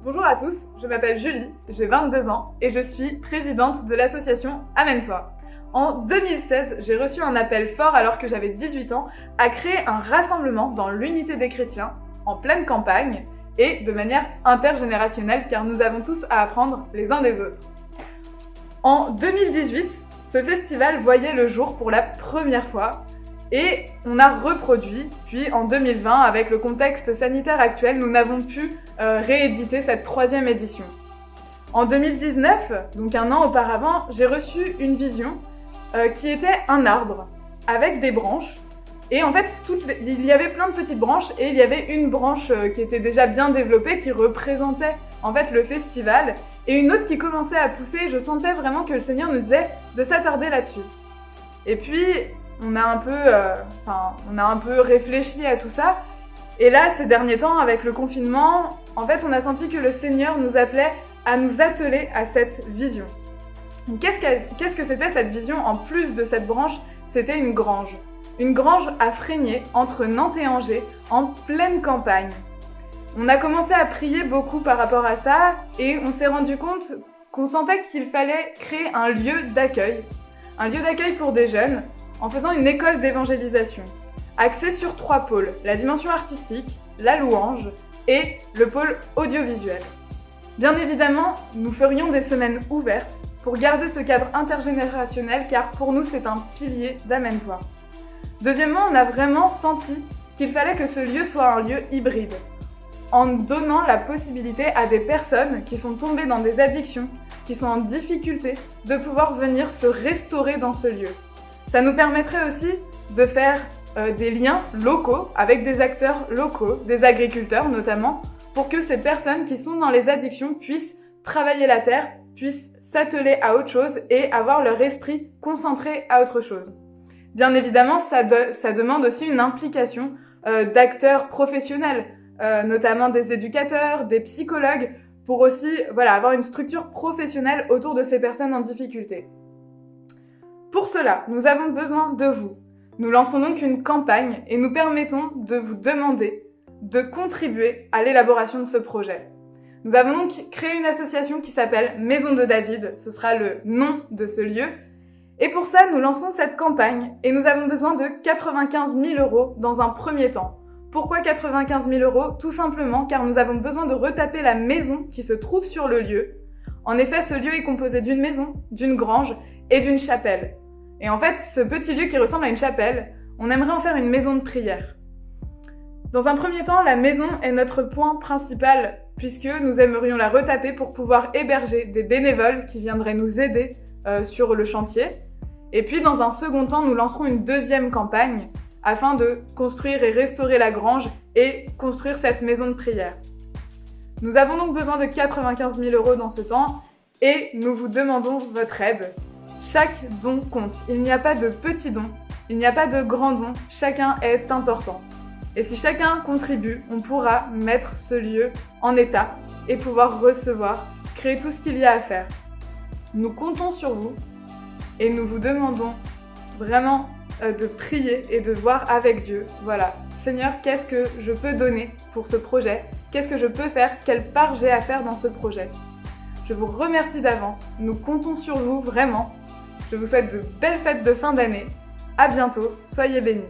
Bonjour à tous, je m'appelle Julie, j'ai 22 ans et je suis présidente de l'association Amène-toi. En 2016, j'ai reçu un appel fort alors que j'avais 18 ans à créer un rassemblement dans l'unité des chrétiens, en pleine campagne et de manière intergénérationnelle car nous avons tous à apprendre les uns des autres. En 2018, ce festival voyait le jour pour la première fois et on a reproduit, puis en 2020, avec le contexte sanitaire actuel, nous n'avons pu rééditer cette 3e édition. En 2019, donc un an auparavant, j'ai reçu une vision qui était un arbre avec des branches. Et en fait, il y avait plein de petites branches et il y avait une branche qui était déjà bien développée, qui représentait en fait le festival, et une autre qui commençait à pousser. Je sentais vraiment que le Seigneur nous disait de s'attarder là-dessus. Et puis, on a un peu réfléchi à tout ça. Et là, ces derniers temps, avec le confinement, en fait, on a senti que le Seigneur nous appelait à nous atteler à cette vision. Qu'est-ce que c'était cette vision? En plus de cette branche, c'était une grange. Une grange à Frénier, entre Nantes et Angers, en pleine campagne. On a commencé à prier beaucoup par rapport à ça, et on s'est rendu compte qu'on sentait qu'il fallait créer un lieu d'accueil pour des jeunes, en faisant une école d'évangélisation, axée sur 3 pôles, la dimension artistique, la louange et le pôle audiovisuel. Bien évidemment, nous ferions des semaines ouvertes pour garder ce cadre intergénérationnel, car pour nous c'est un pilier d'Amène-toi. Deuxièmement, on a vraiment senti qu'il fallait que ce lieu soit un lieu hybride, en donnant la possibilité à des personnes qui sont tombées dans des addictions, qui sont en difficulté, de pouvoir venir se restaurer dans ce lieu. Ça nous permettrait aussi de faire des liens locaux avec des acteurs locaux, des agriculteurs notamment, pour que ces personnes qui sont dans les addictions puissent travailler la terre, puissent s'atteler à autre chose et avoir leur esprit concentré à autre chose. Bien évidemment, ça demande aussi une implication d'acteurs professionnels, notamment des éducateurs, des psychologues, pour aussi avoir une structure professionnelle autour de ces personnes en difficulté. Pour cela, nous avons besoin de vous. Nous lançons donc une campagne et nous permettons de vous demander de contribuer à l'élaboration de ce projet. Nous avons donc créé une association qui s'appelle Maison de David, ce sera le nom de ce lieu. Et pour ça, nous lançons cette campagne et nous avons besoin de 95 000 € dans un premier temps. Pourquoi 95 000 €? Tout simplement car nous avons besoin de retaper la maison qui se trouve sur le lieu. En effet, ce lieu est composé d'une maison, d'une grange et d'une chapelle. Et en fait, ce petit lieu qui ressemble à une chapelle, on aimerait en faire une maison de prière. Dans un premier temps, la maison est notre point principal, puisque nous aimerions la retaper pour pouvoir héberger des bénévoles qui viendraient nous aider sur le chantier. Et puis, dans un second temps, nous lancerons une 2e campagne afin de construire et restaurer la grange et construire cette maison de prière. Nous avons donc besoin de 95 000 € dans ce temps et nous vous demandons votre aide. Chaque don compte. Il n'y a pas de petits dons, il n'y a pas de grands dons, chacun est important. Et si chacun contribue, on pourra mettre ce lieu en état et pouvoir recevoir, créer tout ce qu'il y a à faire. Nous comptons sur vous et nous vous demandons vraiment de prier et de voir avec Dieu. Voilà, Seigneur, qu'est-ce que je peux donner pour ce projet? Qu'est-ce que je peux faire? Quelle part j'ai à faire dans ce projet? Je vous remercie d'avance. Nous comptons sur vous vraiment. Je vous souhaite de belles fêtes de fin d'année. À bientôt. Soyez bénis.